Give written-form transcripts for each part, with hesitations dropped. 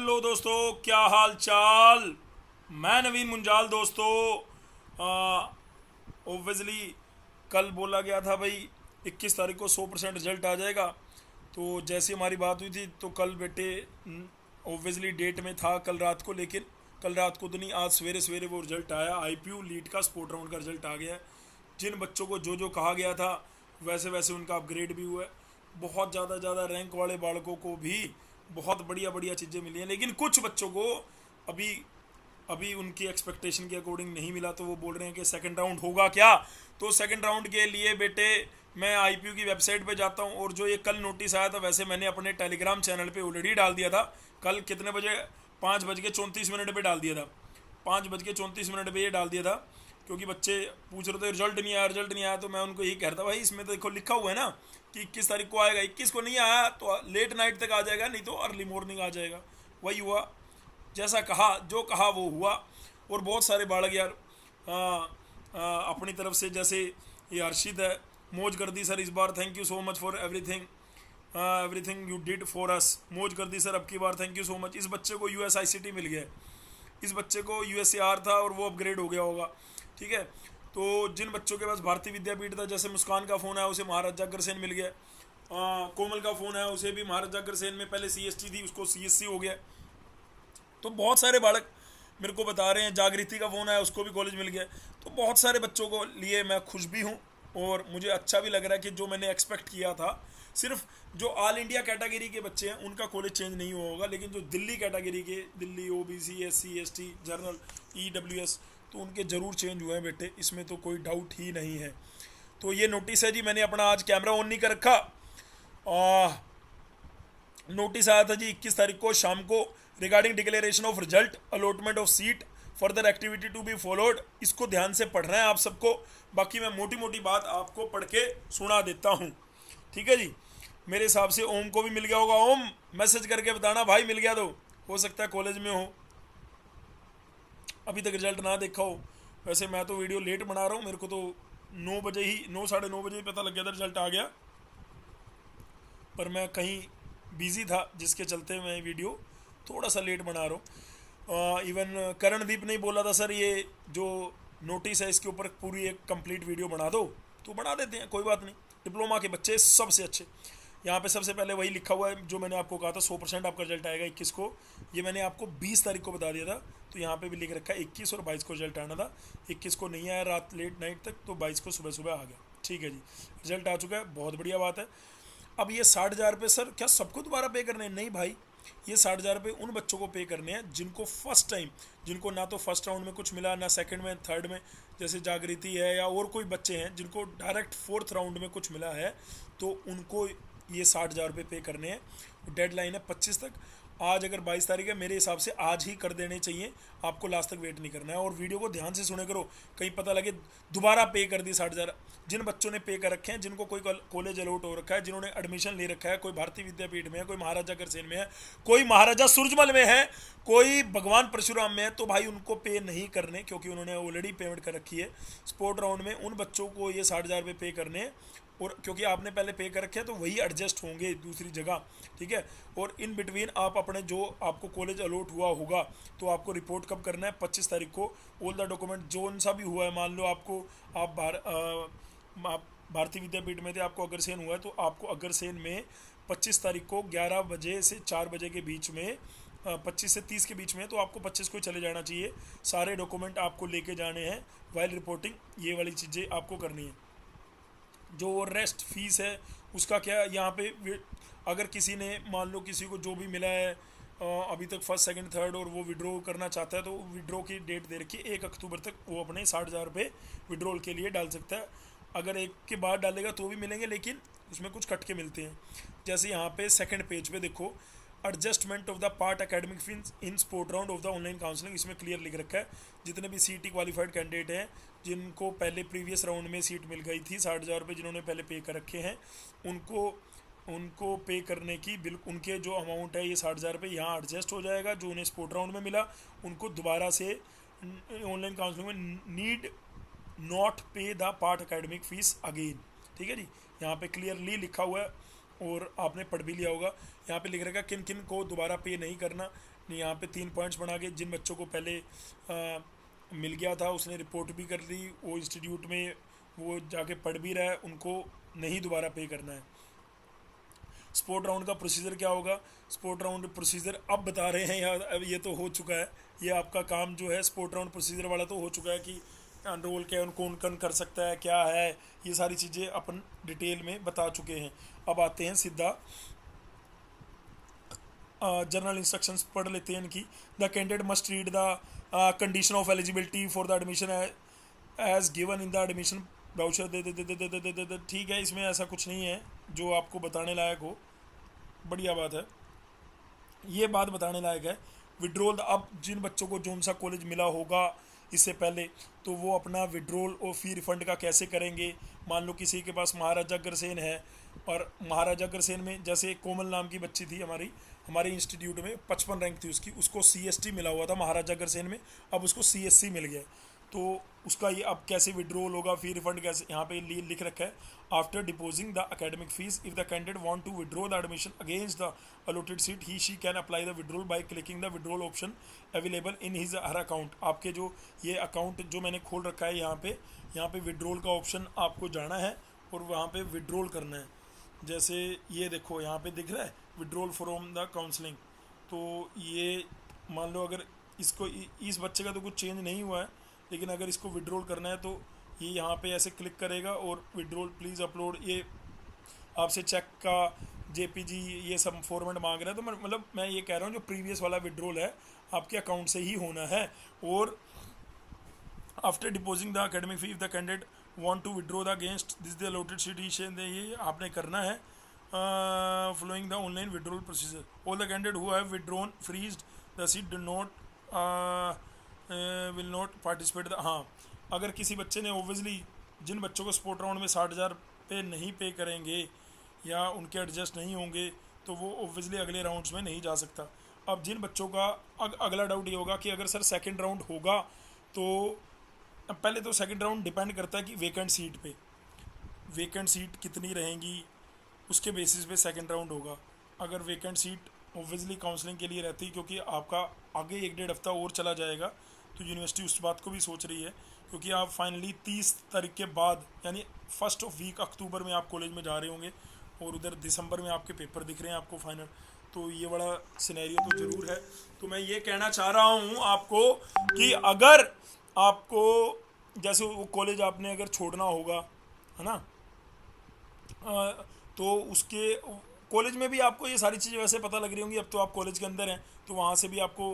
Hello दोस्तों, क्या हाल चाल। मैं नवीन मुंजाल दोस्तों। ओब्वियसली कल बोला गया था भाई 21 तारीख को 100% रिजल्ट आ जाएगा। तो जैसे हमारी बात हुई थी तो कल बेटे ओब्वियसली डेट में था कल रात को, लेकिन कल रात को तो नहीं, आज सवेरे सवेरे वो रिजल्ट आया। आईपीयू लीड का स्पोर्ट राउंड का रिजल्ट आ गया है। जिन बच्चों को जो जो कहा गया था वैसे वैसे उनका अपग्रेड भी हुआ है। बहुत ज़्यादा रैंक वाले बालकों को भी बहुत बढ़िया बढ़िया चीज़ें मिली हैं, लेकिन कुछ बच्चों को अभी अभी उनकी एक्सपेक्टेशन के अकॉर्डिंग नहीं मिला। तो वो बोल रहे हैं कि सेकंड राउंड होगा क्या। तो सेकंड राउंड के लिए बेटे मैं आईपीयू की वेबसाइट पे जाता हूँ, और जो ये कल नोटिस आया था वैसे मैंने अपने टेलीग्राम चैनल पे ऑलरेडी डाल दिया था। कल कितने बजे, 5:34 पे डाल दिया था। 5:34 पे ये डाल दिया था, क्योंकि बच्चे पूछ रहे थे रिजल्ट नहीं आया रिजल्ट नहीं आया। तो मैं उनको यही कहता भाई इसमें तो देखो लिखा हुआ है ना कि 21 तारीख को आएगा। 21 को नहीं आया तो लेट नाइट तक आ जाएगा, नहीं तो अर्ली मॉर्निंग आ जाएगा। वही हुआ, जैसा कहा जो कहा वो हुआ। और बहुत सारे बालक यार अपनी तरफ से, जैसे ये हर्षित है, मौज कर दी सर इस बार, thank you so much for everything you did for us. मौज कर दी सर अब की बार, थैंक यू सो मच। इस बच्चे को यूएसआईसीटी मिल गया है, इस बच्चे को यूएसएआर था और वो अपग्रेड हो गया होगा। ठीक है, तो जिन बच्चों के पास भारतीय विद्यापीठ था, जैसे मुस्कान का फ़ोन है उसे महाराजा अग्रसेन मिल गया। कोमल का फ़ोन है उसे भी महाराजा अग्रसेन में, पहले सीएसटी थी उसको सीएससी हो गया। तो बहुत सारे बालक मेरे को बता रहे हैं, जागृति का फ़ोन है उसको भी कॉलेज मिल गया। तो बहुत सारे बच्चों को लिए मैं खुश भी हूँ, और मुझे अच्छा भी लग रहा है कि जो मैंने एक्सपेक्ट किया था, सिर्फ जो ऑल इंडिया कैटेगरी के बच्चे हैं उनका कॉलेज चेंज नहीं हुआ होगा, लेकिन जो दिल्ली कैटेगरी के, Delhi OBC SC ST general EWS, तो उनके ज़रूर चेंज हुए हैं बेटे, इसमें तो कोई डाउट ही नहीं है। तो ये नोटिस है जी, मैंने अपना आज कैमरा ऑन नहीं कर रखा। नोटिस आया था जी 21 तारीख को शाम को, regarding declaration of result, allotment of seat, further activity to be followed. इसको ध्यान से पढ़ना है आप सबको, बाकी मैं मोटी मोटी बात आपको पढ़ के सुना देता हूँ। ठीक है जी, मेरे हिसाब से ओम को भी मिल गया होगा। ओम मैसेज करके बताना भाई मिल गया, तो हो सकता है कॉलेज में हो, अभी तक रिजल्ट ना देखा हो। वैसे मैं तो वीडियो लेट बना रहा हूँ, मेरे को तो 9 बजे ही, 9 साढ़े 9 बजे ही पता लग गया था रिजल्ट आ गया, पर मैं कहीं बिजी था जिसके चलते मैं वीडियो थोड़ा सा लेट बना रहा हूँ। इवन करणदीप ने बोला था सर ये जो नोटिस है इसके ऊपर पूरी एक कंप्लीट वीडियो बना दो, तो बना देते हैं, कोई बात नहीं। डिप्लोमा के बच्चे सबसे अच्छे, यहाँ पे सबसे पहले वही लिखा हुआ है जो मैंने आपको कहा था 100% आपका रिजल्ट आएगा 21 को। ये मैंने आपको 20 तारीख को बता दिया था, तो यहाँ पे भी लिख रखा है 21 और 22 को रिजल्ट आना था। 21 को नहीं आया रात लेट नाइट तक, तो 22 को सुबह सुबह आ गया। ठीक है जी, रिजल्ट आ चुका है, बहुत बढ़िया बात है। अब ये 60,000 रुपये सर क्या सबको दोबारा पे करने हैं? नहीं भाई, ये 60,000 रुपये उन बच्चों को पे करने हैं जिनको फर्स्ट टाइम, जिनको ना तो फर्स्ट राउंड में कुछ मिला ना सेकंड में थर्ड में, जैसे जागृति है या और कोई बच्चे हैं जिनको डायरेक्ट फोर्थ राउंड में कुछ मिला है, तो उनको ये 60,000 रुपये पे करने हैं। डेडलाइन है 25 तक। आज अगर 22 तारीख है, मेरे हिसाब से आज ही कर देने चाहिए, आपको लास्ट तक वेट नहीं करना है। और वीडियो को ध्यान से सुने करो, कहीं पता लगे दोबारा पे कर दी 60,000। जिन बच्चों ने पे कर रखे हैं, जिनको कोई कॉलेज अलॉट हो रखा है, जिन्होंने एडमिशन ले रखा है, कोई भारतीय विद्यापीठ में है, कोई महाराजा अग्रसेन में है, कोई महाराजा सूरजमल में है, कोई भगवान परशुराम में है, तो भाई उनको पे नहीं करने, क्योंकि उन्होंने ऑलरेडी पेमेंट कर रखी है। स्पोर्ट राउंड में उन बच्चों को ये 60,000 रुपये पे करने हैं, और क्योंकि आपने पहले पे कर रखे हैं तो वही एडजस्ट होंगे दूसरी जगह। ठीक है, और इन बिटवीन आप अपने जो आपको कॉलेज अलॉट हुआ होगा तो आपको रिपोर्ट कब करना है? 25 तारीख को। ऑल द डॉक्यूमेंट जो सा भी हुआ है, मान लो आपको आप भारतीय विद्यापीठ में थे, आपको अग्रसेन हुआ है, तो आपको अग्रसेन में 25 तारीख को 11 बजे से 4 बजे के बीच में, 25 से 30 के बीच में, तो आपको 25 को चले जाना चाहिए। सारे डॉक्यूमेंट आपको लेके जाने हैं वाइल रिपोर्टिंग, ये वाली चीज़ें आपको करनी है। जो रेस्ट फीस है उसका क्या, यहाँ पे अगर किसी ने मान लो किसी को जो भी मिला है अभी तक फर्स्ट सेकंड थर्ड, और वो विड्रॉ करना चाहता है, तो विड्रॉ की डेट दे रखी है 1 अक्टूबर तक, वो अपने 60,000 रुपये विड्रॉल के लिए डाल सकता है। अगर एक के बाद डालेगा तो भी मिलेंगे, लेकिन उसमें कुछ कट के मिलते हैं। जैसे यहाँ पे सेकंड पेज पे देखो, adjustment of the part academic fees in sport round of the online counselling, इसमें क्लियर लिख रखा है जितने भी सीटी क्वालिफाइड कैंडिडेट हैं, जिनको पहले प्रीवियस राउंड में सीट मिल गई थी, 60,000 रुपये जिन्होंने पहले पे कर रखे हैं, उनको पे करने की बिल्कुल, उनके जो अमाउंट है ये 60,000 रुपये यहाँ एडजस्ट हो जाएगा। जो उन्हें स्पोर्ट राउंड में मिला उनको दोबारा से ऑनलाइन काउंसलिंग में नीड नॉट पे the part academic fees again. ठीक है जी, यहाँ पे क्लियरली लिखा हुआ है और आपने पढ़ भी लिया होगा। यहाँ पे लिख रखा किन किन को दोबारा पे नहीं करना। नहीं, यहाँ पे 3 पॉइंट्स बना के, जिन बच्चों को पहले मिल गया था, उसने रिपोर्ट भी कर दी, वो इंस्टीट्यूट में वो जाके पढ़ भी रहा है, उनको नहीं दोबारा पे करना है। स्पोर्ट राउंड का प्रोसीजर क्या होगा? स्पोर्ट राउंड प्रोसीजर अब बता रहे हैं यार, अब ये तो हो चुका है, ये आपका काम जो है स्पोर्ट राउंड प्रोसीजर वाला तो हो चुका है कि एनरोल क्या कौन कौन कर सकता है, क्या है, ये सारी चीज़ें अपन डिटेल में बता चुके हैं। अब आते हैं सीधा जनरल इंस्ट्रक्शंस पढ़ लेते हैं इनकी। The candidate must read the condition of eligibility for the admission as given in the admission brochure. दे ठीक है, इसमें ऐसा कुछ नहीं है जो आपको बताने लायक हो, बढ़िया बात है, ये बात बताने लायक है। विड्रोल, अब जिन बच्चों को जोन सा कॉलेज मिला होगा इससे पहले, तो वो अपना विड्रोल और फी रिफंड का कैसे करेंगे। मान लो किसी के पास महाराजा अग्रसेन है, और महाराजा अग्रसेन में जैसे कोमल नाम की बच्ची थी हमारे इंस्टीट्यूट में 55 रैंक थी उसकी, उसको CST मिला हुआ था महाराजा अग्रसेन में, अब उसको CSC मिल गया, तो उसका ये अब कैसे विड्रोल होगा, फी रिफंड कैसे, यहाँ पे लिख रखा है after depositing the academic fees if the candidate want to withdraw the admission against the allotted seat he she can apply the withdrawal by clicking the withdrawal option available in his her account. आपके जो ये account जो मैंने खोल रखा है यहाँ पे विड्रोल का ऑप्शन आपको जाना है और वहाँ पे विड्रोल करना है। जैसे ये देखो यहाँ पे दिख रहा है विड्रोल फ्रॉम द काउंसलिंग, तो ये मान लो अगर इसको इस बच्चे का तो कुछ चेंज नहीं हुआ है, लेकिन अगर इसको विड्रोल करना है तो ये यहाँ पे ऐसे क्लिक करेगा और विड्रोल प्लीज़ अपलोड, ये आपसे चेक का JPG ये सब फॉर्मेट मांग रहा है। तो मतलब मैं ये कह रहा हूँ जो प्रीवियस वाला विड्रोल है आपके अकाउंट से ही होना है। और after depositing the academic fee if the candidate want to withdraw the against this the allotted seat ये आपने करना है। following the online withdrawal procedure all the candidate who have withdrawn freezed the seat do not will not participate the, हाँ, अगर किसी बच्चे ने obviously जिन बच्चों को स्पोर्ट राउंड में 60,000 पे नहीं पे करेंगे या उनके एडजस्ट नहीं होंगे तो वो ओबियसली अगले राउंड्स में नहीं जा सकता। अब जिन बच्चों का अगला डाउट ये होगा कि अगर सर सेकंड राउंड होगा तो पहले तो सेकंड राउंड डिपेंड करता है कि वेकेंट सीट पे वेकेंट सीट कितनी रहेंगी, उसके बेसिस पे सेकंड राउंड होगा। अगर वेकेंट सीट ओबियसली काउंसलिंग के लिए रहती, क्योंकि आपका आगे 1-1.5 हफ्ता और चला जाएगा, तो यूनिवर्सिटी उस बात को भी सोच रही है, क्योंकि आप फाइनली 30 तारीख के बाद यानी फर्स्ट ऑफ वीक अक्टूबर में आप कॉलेज में जा रहे होंगे और उधर दिसंबर में आपके पेपर दिख रहे हैं आपको फाइनल, तो ये बड़ा सिनेरियो तो ज़रूर है। तो मैं ये कहना चाह रहा हूँ आपको कि अगर आपको जैसे वो कॉलेज आपने अगर छोड़ना होगा, है ना, तो उसके कॉलेज में भी आपको ये सारी चीज़ें वैसे पता लग रही होंगी। अब तो आप कॉलेज के अंदर हैं तो वहाँ से भी आपको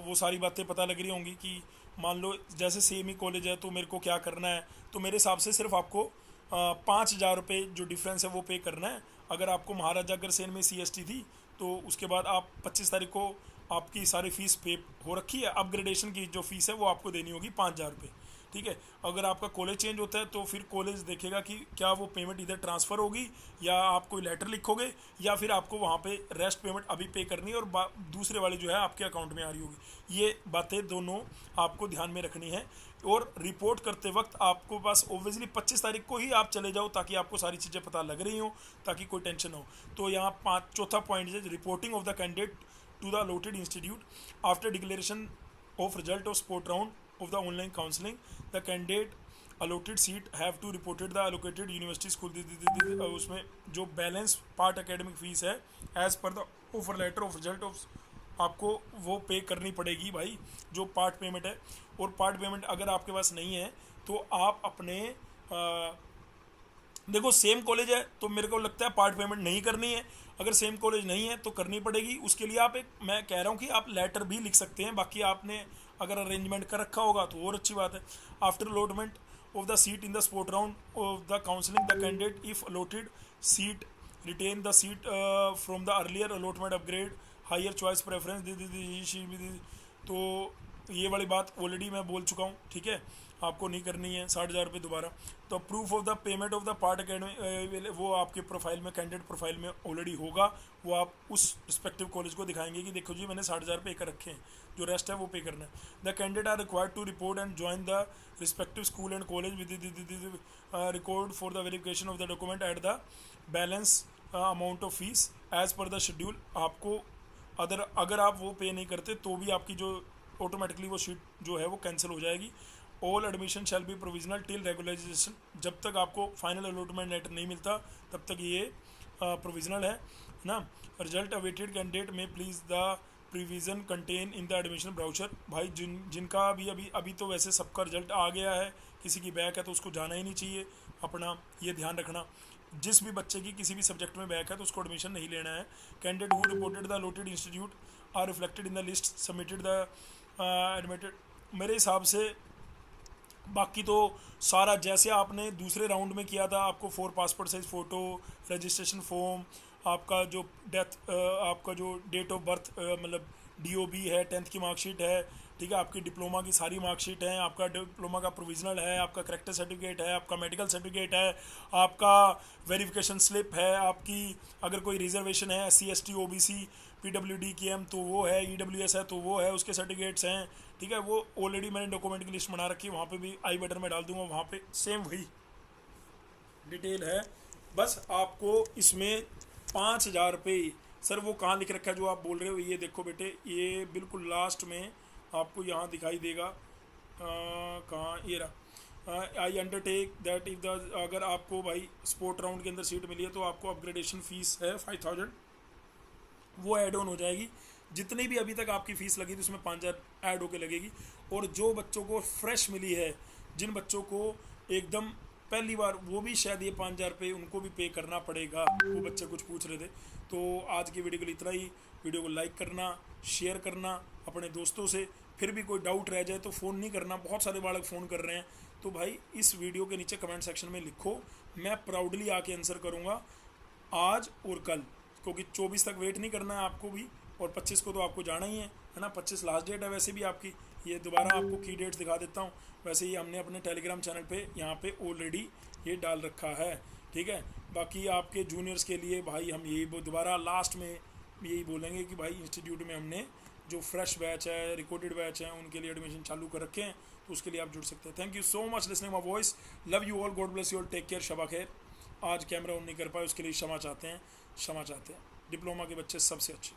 वो सारी बातें पता लग रही होंगी कि मान लो जैसे सेम ही कॉलेज है तो मेरे को क्या करना है। तो मेरे हिसाब से सिर्फ आपको 5,000 रुपये जो डिफरेंस है वो पे करना है। अगर आपको महाराजा अग्रसेन में CST थी तो उसके बाद आप 25 तारीख को आपकी सारी फ़ीस पे हो रखी है, अपग्रेडेशन की जो फ़ीस है वो आपको देनी होगी 5,000 रुपये, ठीक है। अगर आपका कॉलेज चेंज होता है तो फिर कॉलेज देखेगा कि क्या वो पेमेंट इधर ट्रांसफ़र होगी या आप कोई लेटर लिखोगे या फिर आपको वहाँ पे रेस्ट पेमेंट अभी पे करनी है और दूसरे वाली जो है आपके अकाउंट में आ रही होगी। ये बातें दोनों आपको ध्यान में रखनी है। और रिपोर्ट करते वक्त आपको पास ओबियसली 25 तारीख को ही आप चले जाओ ताकि आपको सारी चीज़ें पता लग रही हो, ताकि कोई टेंशन ना हो। तो यहाँ चौथा पॉइंट है reporting of the candidate to the allotted institute after declaration of result of sport round of the online counseling the candidate allotted seat have to reported the allocated university school उसमें जो balance part academic fees है as per the offer letter of result of आपको वो पे करनी पड़ेगी भाई, जो पार्ट पेमेंट है। और पार्ट पेमेंट अगर आपके पास नहीं है तो आप अपने देखो सेम कॉलेज है तो मेरे को लगता है पार्ट पेमेंट नहीं करनी है, अगर सेम कॉलेज नहीं है तो करनी पड़ेगी। उसके लिए आप मैं कह रहा हूँ कि आप लेटर भी लिख सकते हैं, बाकी आपने अगर अरेंजमेंट कर रखा होगा तो और अच्छी बात है। After allotment of the seat in the sport round of the counselling the candidate if allotted seat retain the seat from the earlier allotment upgrade higher choice preference. तो ये वाली बात ऑलरेडी मैं बोल चुका हूँ, ठीक है। आपको नहीं करनी है 60,000 रुपये दोबारा। तो proof of the payment of the part academy वो आपके प्रोफाइल में, कैंडिडेट प्रोफाइल में ऑलरेडी होगा। वो आप उस रिस्पेक्टिव कॉलेज को दिखाएंगे कि देखो जी मैंने 60,000 पे कर रखे हैं, जो रेस्ट है वो पे करना है। The candidate are required to report and join the respective school and college with record for the verification of the document at the balance amount of fees as per the schedule. आपको अगर आप वो पे नहीं करते तो भी आपकी जो ऑटोमेटिकली वो शीट जो है वो कैंसिल हो जाएगी। All admission shall be provisional till regularisation. जब तक आपको फाइनल अलॉटमेंट लेटर नहीं मिलता तब तक ये प्रोविजनल है ना। रिजल्ट अवेटेड कैंडिडेट में please the provision contain in the admission brochure. भाई जिनका अभी तो वैसे सबका रिजल्ट आ गया है, किसी की बैक है तो उसको जाना ही नहीं चाहिए। अपना ये ध्यान रखना, जिस भी बच्चे की किसी भी सब्जेक्ट में बैक है तो उसको एडमिशन नहीं लेना है। Candidate who reported the allotted institute are reflected in the list submitted the admitted. मेरे हिसाब से बाकी तो सारा जैसे आपने दूसरे राउंड में किया था, आपको 4 passport size photo, registration form, आपका जो आपका जो डेट ऑफ बर्थ मतलब DOB है, 10th की मार्कशीट है, ठीक है, आपकी डिप्लोमा की सारी मार्कशीट हैं, आपका डिप्लोमा का प्रोविजनल है, आपका करेक्टर सर्टिफिकेट है, आपका मेडिकल सर्टिफिकेट है, आपका वेरिफिकेशन स्लिप है, आपकी अगर कोई रिजर्वेशन है SC ST OBC PWD KM तो वो है, EWS है तो वो है, उसके सर्टिफिकेट्स हैं, ठीक है। वो ऑलरेडी मैंने डॉक्यूमेंट की लिस्ट बना रखी है, वहाँ पे भी आई बटन में डाल दूंगा, वहाँ पे सेम वही डिटेल है। बस आपको इसमें 5,000 रुपये, सर वो कहाँ लिख रखा है जो आप बोल रहे हो, ये देखो बेटे, ये बिल्कुल लास्ट में आपको यहाँ दिखाई देगा, कहाँ, ये रहा। आई अंडरटेक दैट इफ़ द अगर आपको भाई स्पोर्ट राउंड के अंदर सीट मिली है तो आपको अपग्रेडेशन फ़ीस है 5,000, वो ऐड ऑन हो जाएगी। जितनी भी अभी तक आपकी फ़ीस लगी थी उसमें 5,000 ऐड होके लगेगी। और जो बच्चों को फ्रेश मिली है, जिन बच्चों को एकदम पहली बार, वो भी शायद ये 5,000 रुपये उनको भी पे करना पड़ेगा। वो बच्चे कुछ पूछ रहे थे। तो आज की वीडियो के लिए इतना ही। वीडियो को लाइक करना, शेयर करना अपने दोस्तों से। फिर भी कोई डाउट रह जाए तो फ़ोन नहीं करना, बहुत सारे बालक फ़ोन कर रहे हैं, तो भाई इस वीडियो के नीचे कमेंट सेक्शन में लिखो, मैं प्राउडली आके आंसर करूँगा आज और कल, क्योंकि 24 तक वेट नहीं करना है आपको भी, और 25 को तो आपको जाना ही है ना। 25 लास्ट डेट है वैसे भी आपकी। ये दोबारा आपको की डेट्स दिखा देता हूँ, वैसे ही हमने अपने टेलीग्राम चैनल पे यहाँ पे ऑलरेडी ये डाल रखा है, ठीक है। बाकी आपके जूनियर्स के लिए भाई हम यही दोबारा लास्ट में यही बोलेंगे कि भाई इंस्टीट्यूट में हमने जो फ्रेश बैच है, रिकॉर्डेड बैच है, उनके लिए एडमिशन चालू कर रखे हैं, तो उसके लिए आप जुड़ सकते हैं। Thank you so much listening my voice, love you all, God bless you all, take care, शबा खैर। आज कैमरा ऑन नहीं कर पाए उसके लिए क्षमा चाहते हैं। डिप्लोमा के बच्चे सबसे अच्छे।